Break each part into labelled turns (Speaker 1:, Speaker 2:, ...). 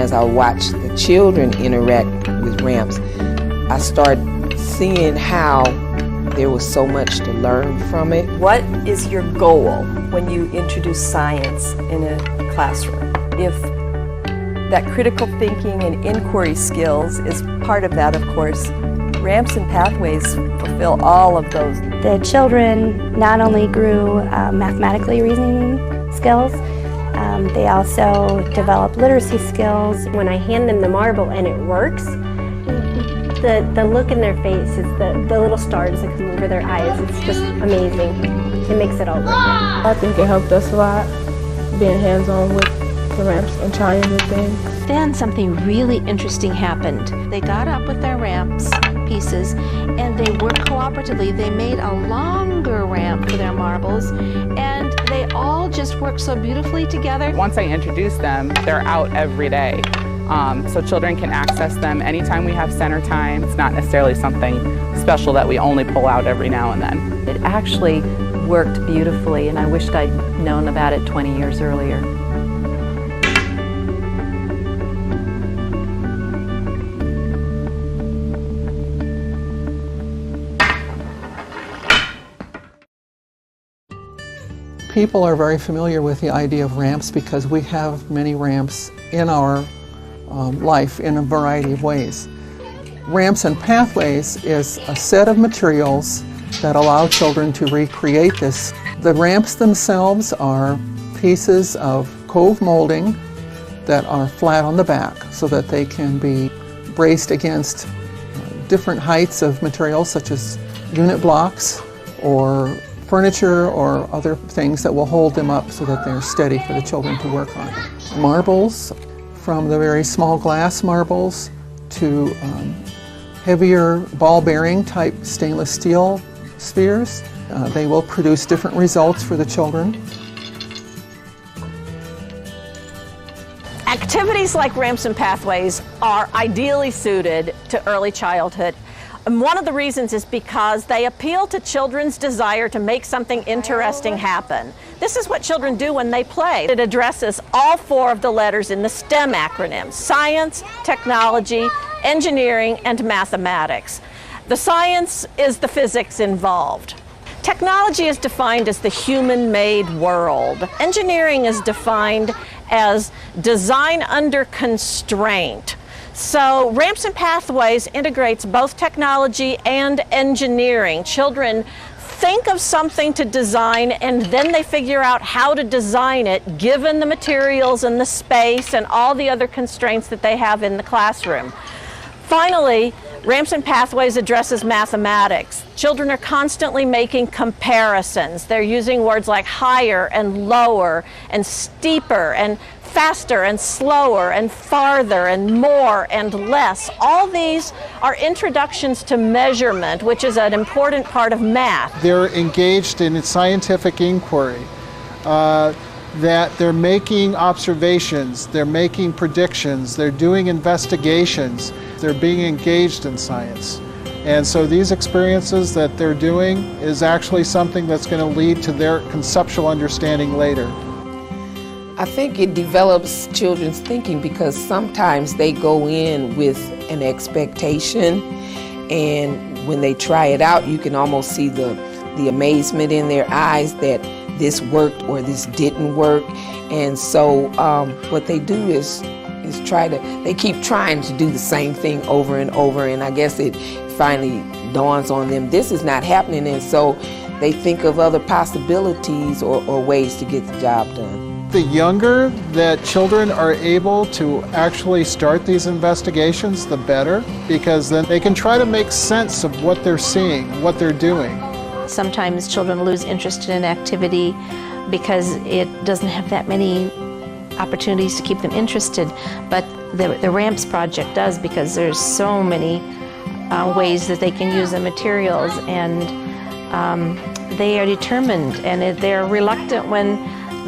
Speaker 1: as I watch the children interact with ramps, I start seeing how there was so much to learn from it.
Speaker 2: What is your goal when you introduce science in a classroom? If that critical thinking and inquiry skills is part of that, of course, ramps and pathways fulfill all of those.
Speaker 3: The children not only grew mathematically reasoning skills, they also developed literacy skills.
Speaker 4: When I hand them the marble and it works, the look in their face is the little stars that come over their eyes. It's just amazing. It makes it all worth it.
Speaker 5: I think it helped us a lot, being hands-on with the ramps and trying new things.
Speaker 6: Then something really interesting happened. They got up with their ramps pieces and they worked cooperatively. They made a longer ramp for their marbles and they all just worked so beautifully together.
Speaker 7: Once I introduce them, they're out every day. So children can access them anytime we have center time. It's not necessarily something special that we only pull out every now and then.
Speaker 8: It actually worked beautifully, and I wished I'd known about it 20 years earlier.
Speaker 9: People are very familiar with the idea of ramps because we have many ramps in our life in a variety of ways. Ramps and pathways is a set of materials that allow children to recreate this. The ramps themselves are pieces of cove molding that are flat on the back so that they can be braced against different heights of materials such as unit blocks or furniture or other things that will hold them up so that they're steady for the children to work on. Marbles, from the very small glass marbles to heavier ball-bearing type stainless steel spheres. They will produce different results for the children.
Speaker 10: Activities like ramps and pathways are ideally suited to early childhood. And one of the reasons is because they appeal to children's desire to make something interesting happen. This is what children do when they play. It addresses all 4 of the letters in the STEM acronym: science, technology, engineering, and mathematics. The science is the physics involved. Technology is defined as the human-made world. Engineering is defined as design under constraint. So Ramps and Pathways integrates both technology and engineering. Children think of something to design and then they figure out how to design it given the materials and the space and all the other constraints that they have in the classroom. Finally, Ramps and Pathways addresses mathematics. Children are constantly making comparisons. They're using words like higher and lower and steeper and faster and slower and farther and more and less. All these are introductions to measurement, which is an important part of math.
Speaker 11: They're engaged in scientific inquiry, that they're making observations, they're making predictions, they're doing investigations, they're being engaged in science. And so these experiences that they're doing is actually something that's going to lead to their conceptual understanding later.
Speaker 1: I think it develops children's thinking because sometimes they go in with an expectation, and when they try it out, you can almost see the amazement in their eyes that this worked or this didn't work. And so what they do is they keep trying to do the same thing over and over, and I guess it finally dawns on them this is not happening, and so they think of other possibilities or ways to get the job done.
Speaker 11: The younger that children are able to actually start these investigations, the better, because then they can try to make sense of what they're seeing, what they're doing.
Speaker 6: Sometimes children lose interest in an activity because it doesn't have that many opportunities to keep them interested, but the Ramps project does, because there's so many ways that they can use the materials, and they are determined, and they're reluctant when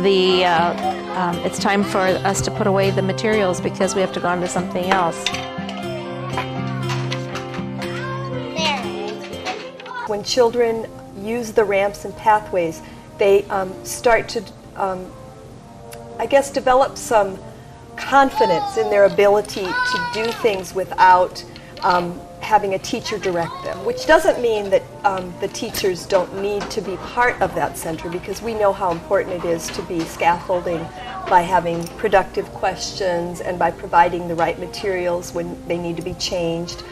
Speaker 6: it's time for us to put away the materials because we have to go on to something else.
Speaker 2: When children use the ramps and pathways, they start to, I guess, develop some confidence in their ability to do things without having a teacher direct them, which doesn't mean that the teachers don't need to be part of that center, because we know how important it is to be scaffolding by having productive questions and by providing the right materials when they need to be changed,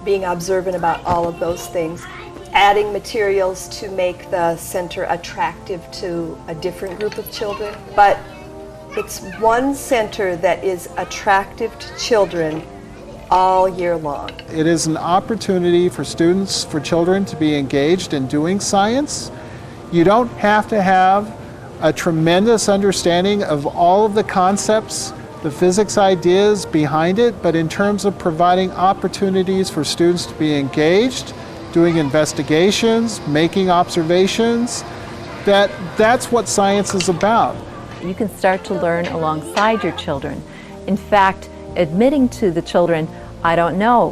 Speaker 2: being observant about all of those things, adding materials to make the center attractive to a different group of children. But it's one center that is attractive to children all year long.
Speaker 11: It is an opportunity for students, for children to be engaged in doing science. You don't have to have a tremendous understanding of all of the concepts, the physics ideas behind it, but in terms of providing opportunities for students to be engaged, doing investigations, making observations, that's what science is about.
Speaker 8: You can start to learn alongside your children. In fact, admitting to the children, I don't know,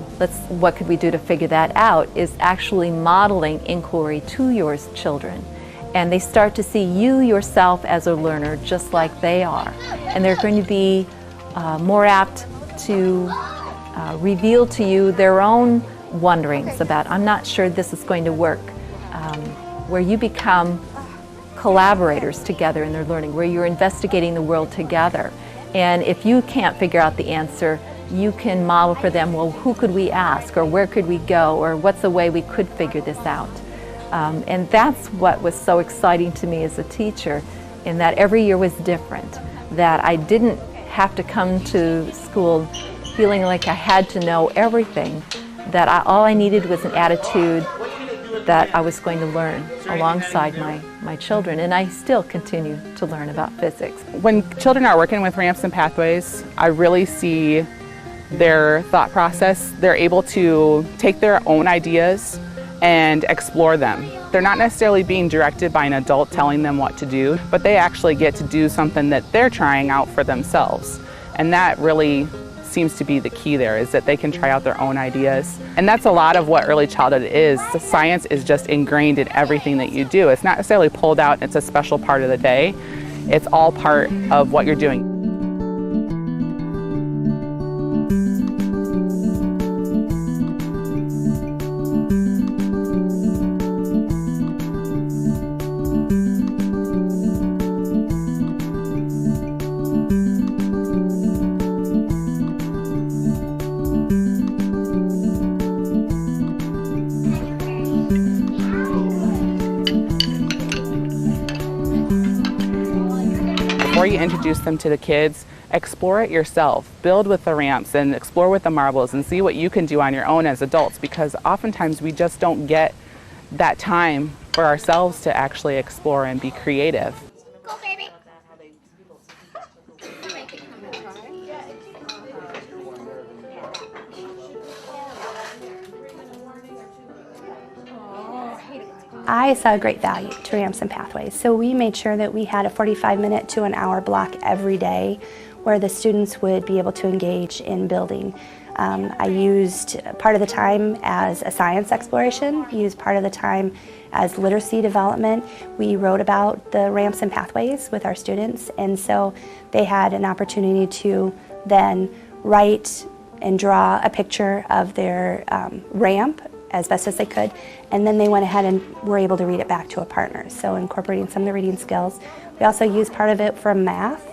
Speaker 8: what could we do to figure that out, is actually modeling inquiry to your children. And they start to see you yourself as a learner just like they are. And they're going to be more apt to reveal to you their own wonderings about, I'm not sure this is going to work, where you become collaborators together in their learning, where you're investigating the world together. And if you can't figure out the answer, you can model for them, well, who could we ask, or where could we go, or what's a way we could figure this out. And that's what was so exciting to me as a teacher, in that every year was different, that I didn't have to come to school feeling like I had to know everything, that all I needed was an attitude that I was going to learn alongside my children, and I still continue to learn about physics.
Speaker 7: When children are working with ramps and pathways, I really see their thought process. They're able to take their own ideas and explore them. They're not necessarily being directed by an adult telling them what to do, but they actually get to do something that they're trying out for themselves. And that really seems to be the key there, is that they can try out their own ideas. And that's a lot of what early childhood is. The science is just ingrained in everything that you do. It's not necessarily pulled out, it's a special part of the day. It's all part of what you're doing. Before you introduce them to the kids, explore it yourself. Build with the ramps and explore with the marbles and see what you can do on your own as adults, because oftentimes we just don't get that time for ourselves to actually explore and be creative.
Speaker 12: Go, baby.
Speaker 3: I saw great value to ramps and pathways, so we made sure that we had a 45-minute to an hour block every day where the students would be able to engage in building. I used part of the time as a science exploration, used part of the time as literacy development. We wrote about the ramps and pathways with our students, and so they had an opportunity to then write and draw a picture of their ramp as best as they could, and then they went ahead and were able to read it back to a partner, so incorporating some of the reading skills. We also used part of it for math,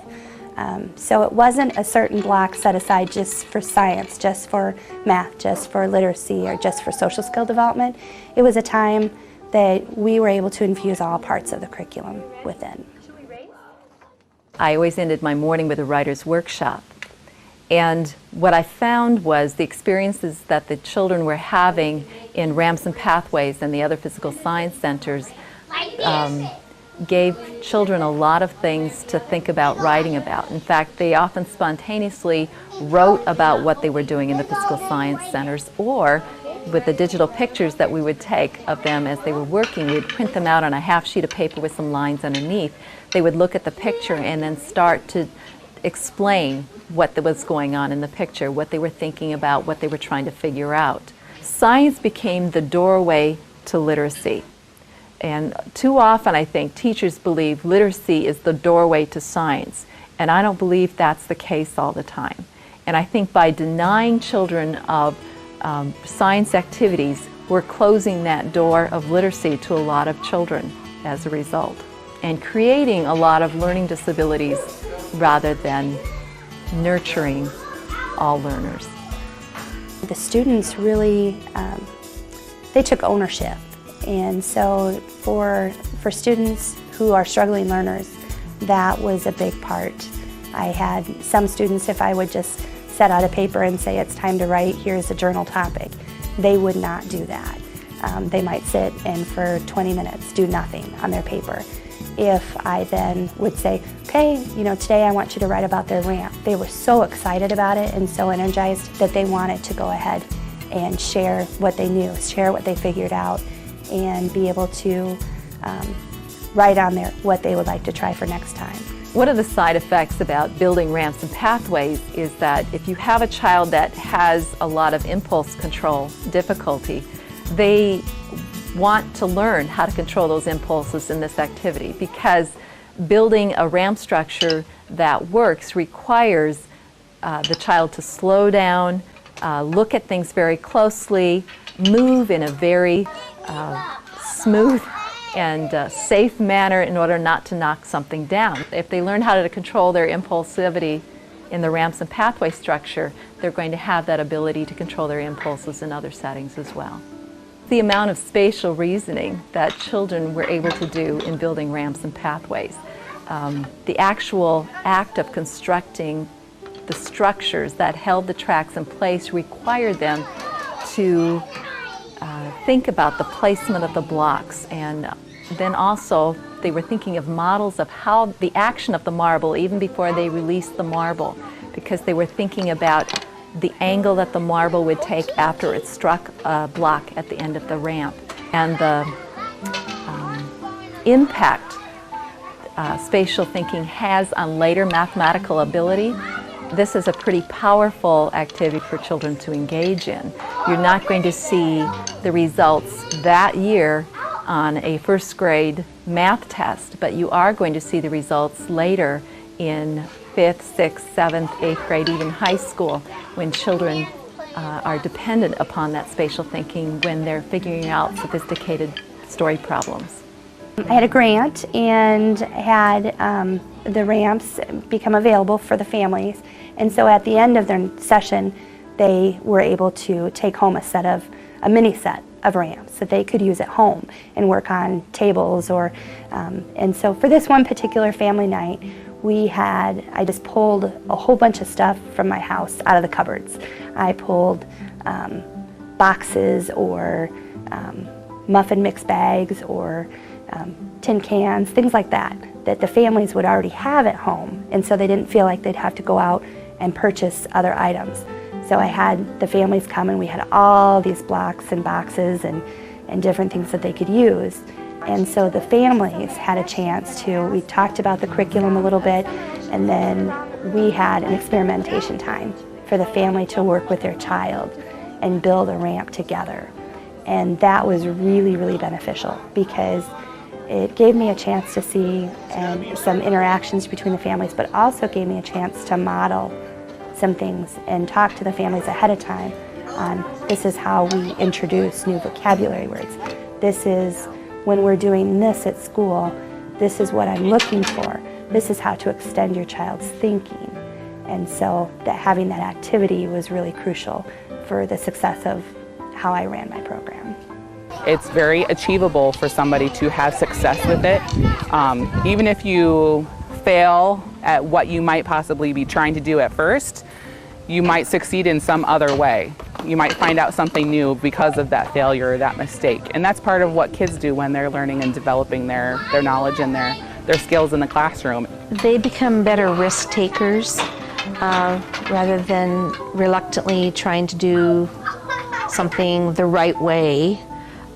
Speaker 3: so it wasn't a certain block set aside just for science, just for math, just for literacy, or just for social skill development. It was a time that we were able to infuse all parts of the curriculum within.
Speaker 8: I always ended my morning with a writer's workshop. And what I found was the experiences that the children were having in ramps and pathways and the other physical science centers gave children a lot of things to think about writing about. In fact, they often spontaneously wrote about what they were doing in the physical science centers, or with the digital pictures that we would take of them as they were working, we'd print them out on a half sheet of paper with some lines underneath. They would look at the picture and then start to explain what was going on in the picture, what they were thinking about, what they were trying to figure out. Science became the doorway to literacy. And too often, I think, teachers believe literacy is the doorway to science. And I don't believe that's the case all the time. And I think by denying children of science activities, we're closing that door of literacy to a lot of children as a result, and creating a lot of learning disabilities rather than nurturing all learners.
Speaker 3: The students really, they took ownership. And so for students who are struggling learners, that was a big part. I had some students, if I would just set out a paper and say it's time to write, here's a journal topic, they would not do that. They might sit and for 20 minutes do nothing on their paper. If I then would say, okay, today I want you to write about their ramp, they were so excited about it and so energized that they wanted to go ahead and share what they knew, share what they figured out, and be able to write on there what they would like to try for next time.
Speaker 8: One of the side effects about building ramps and pathways is that if you have a child that has a lot of impulse control difficulty, they want to learn how to control those impulses in this activity, because building a ramp structure that works requires the child to slow down, look at things very closely, move in a very smooth and safe manner in order not to knock something down. If they learn how to control their impulsivity in the ramps and pathway structure, they're going to have that ability to control their impulses in other settings as well. The amount of spatial reasoning that children were able to do in building ramps and pathways, the actual act of constructing the structures that held the tracks in place required them to think about the placement of the blocks, and then also they were thinking of models of how the action of the marble even before they released the marble, because they were thinking about the angle that the marble would take after it struck a block at the end of the ramp, and the impact spatial thinking has on later mathematical ability. This is a pretty powerful activity for children to engage in. You're not going to see the results that year on a first grade math test, but you are going to see the results later in 5th, 6th, 7th, 8th grade, even high school, when children are dependent upon that spatial thinking when they're figuring out sophisticated story problems.
Speaker 3: I had a grant and had the ramps become available for the families, and so at the end of their session they were able to take home a mini set of ramps that they could use at home and work on tables or and so for this one particular family night I just pulled a whole bunch of stuff from my house out of the cupboards. I pulled boxes or muffin mix bags or tin cans, things like that the families would already have at home, and so they didn't feel like they'd have to go out and purchase other items. So I had the families come and we had all these blocks and boxes and different things that they could use. And so the families had a chance we talked about the curriculum a little bit, and then we had an experimentation time for the family to work with their child and build a ramp together. And that was really, really beneficial because it gave me a chance to see some interactions between the families, but also gave me a chance to model some things and talk to the families ahead of time on this is how we introduce new vocabulary words. This is when we're doing this at school, this is what I'm looking for. This is how to extend your child's thinking. And so having that activity was really crucial for the success of how I ran my program.
Speaker 7: It's very achievable for somebody to have success with it. Even if you fail at what you might possibly be trying to do at first, you might succeed in some other way. You might find out something new because of that failure or that mistake. And that's part of what kids do when they're learning and developing their knowledge and their skills in the classroom.
Speaker 6: They become better risk takers rather than reluctantly trying to do something the right way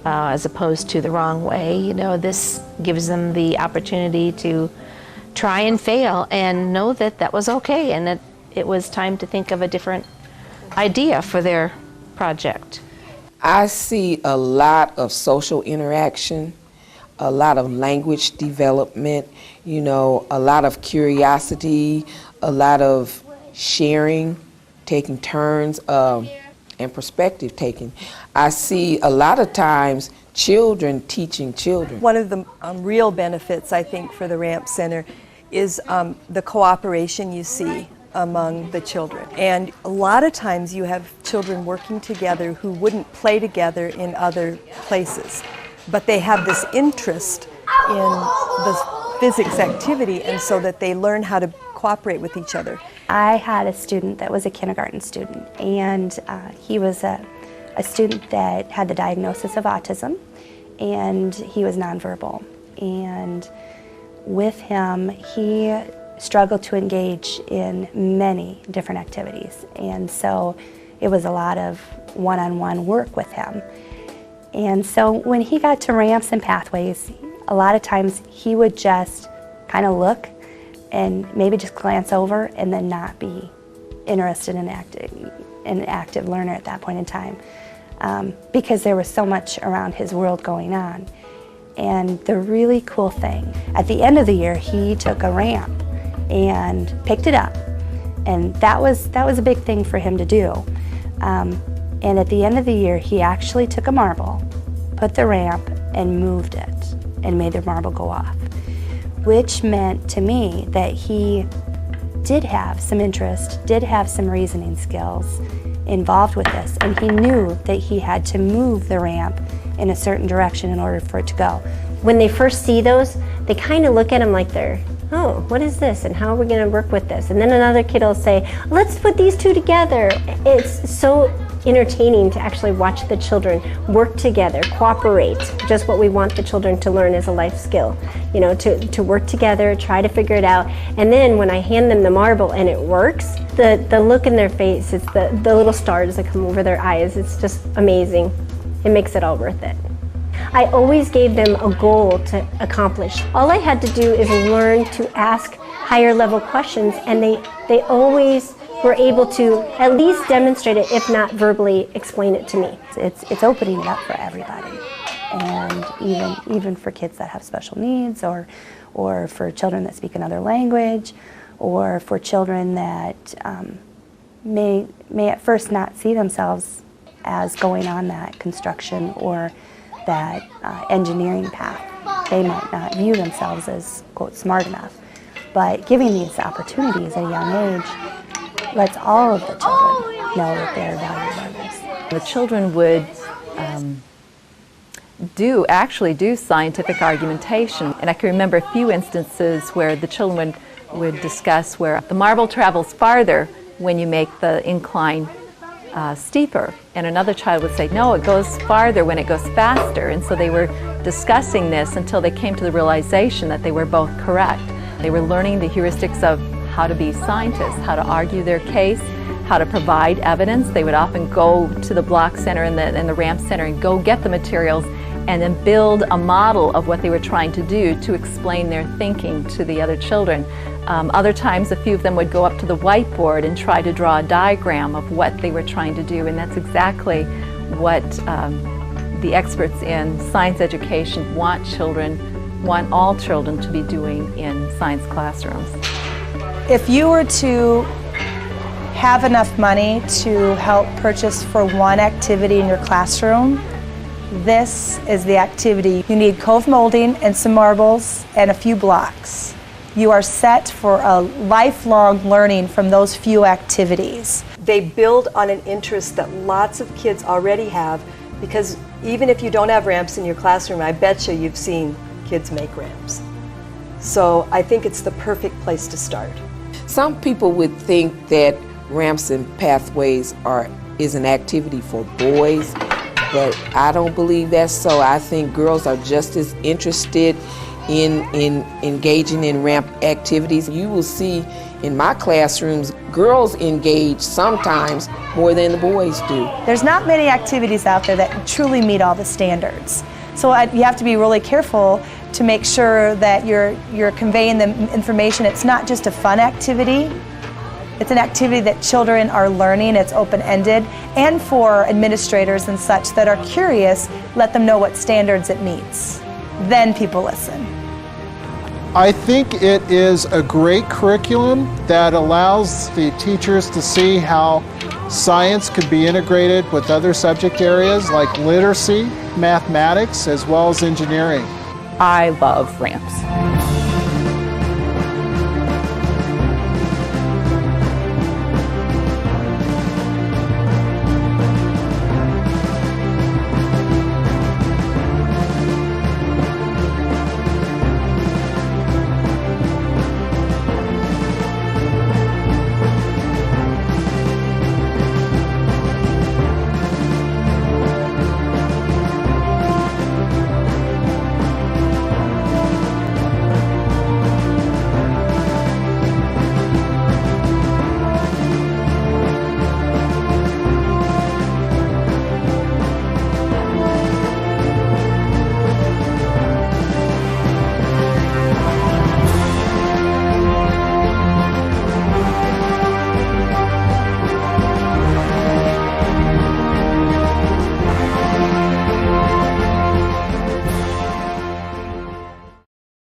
Speaker 6: as opposed to the wrong way. This gives them the opportunity to try and fail and know that that was okay and that it was time to think of a different idea for their project.
Speaker 1: I see a lot of social interaction a lot of language development, you know, a lot of curiosity, a lot of sharing, taking turns, and perspective taking. I see a lot of times children teaching children.
Speaker 2: One of the real benefits, I think, for the Ramp Center is the cooperation you see among the children. And a lot of times you have children working together who wouldn't play together in other places, but they have this interest in the physics activity, and so that they learn how to cooperate with each other.
Speaker 3: I had a student that was a kindergarten student, and he was a student that had the diagnosis of autism, and he was nonverbal. And with him, he struggled to engage in many different activities, and so it was a lot of one-on-one work with him. And so when he got to Ramps and Pathways, a lot of times he would just kind of look and maybe just glance over and then not be interested in an active learner at that point in time, because there was so much around his world going on. And the really cool thing, at the end of the year, he took a ramp and picked it up, and that was a big thing for him to do. And at the end of the year, he actually took a marble, put the ramp, and moved it, and made the marble go off, which meant to me that he did have some interest, did have some reasoning skills involved with this, and he knew that he had to move the ramp in a certain direction in order for it to go.
Speaker 4: When they first see those, they kind of look at them like they're, oh, what is this, and how are we going to work with this? And then another kid will say, let's put these two together. It's so entertaining to actually watch the children work together, cooperate, just what we want the children to learn as a life skill, you know, to work together, try to figure it out. And then when I hand them the marble and it works, the look in their face, it's the little stars that come over their eyes, it's just amazing. It makes it all worth it. I always gave them a goal to accomplish. All I had to do is learn to ask higher level questions, and they always were able to at least demonstrate it, if not verbally explain it to me.
Speaker 3: It's opening it up for everybody, and even for kids that have special needs, or for children that speak another language, or for children that may at first not see themselves as going on that construction or that engineering path. They might not view themselves as, quote, smart enough. But giving these opportunities at a young age lets all of the children know that they're valued learners.
Speaker 8: The children would actually do scientific argumentation. And I can remember a few instances where the children would discuss where the marble travels farther when you make the incline steeper, and another child would say, no, it goes farther when it goes faster. And so they were discussing this until they came to the realization that they were both correct. They were learning the heuristics of how to be scientists, how to argue their case, how to provide evidence. They would often go to the block center and the ramp center and go get the materials and then build a model of what they were trying to do to explain their thinking to the other children. Other times, a few of them would go up to the whiteboard and try to draw a diagram of what they were trying to do, and that's exactly what the experts in science education want all children to be doing in science classrooms.
Speaker 12: If you were to have enough money to help purchase for one activity in your classroom, this is the activity. You need cove molding and some marbles and a few blocks. You are set for a lifelong learning from those few activities.
Speaker 2: They build on an interest that lots of kids already have, because even if you don't have ramps in your classroom, I bet you've seen kids make ramps. So I think it's the perfect place to start.
Speaker 1: Some people would think that Ramps and Pathways is an activity for boys, but I don't believe that's so. I think girls are just as interested in engaging in ramp activities. You will see in my classrooms, girls engage sometimes more than the boys do.
Speaker 12: There's not many activities out there that truly meet all the standards. So you have to be really careful to make sure that you're conveying the information. It's not just a fun activity. It's an activity that children are learning. It's open-ended. And for administrators and such that are curious, let them know what standards it meets. then people listen.
Speaker 11: I think it is a great curriculum that allows the teachers to see how science could be integrated with other subject areas like literacy, mathematics, as well as engineering.
Speaker 7: I love ramps.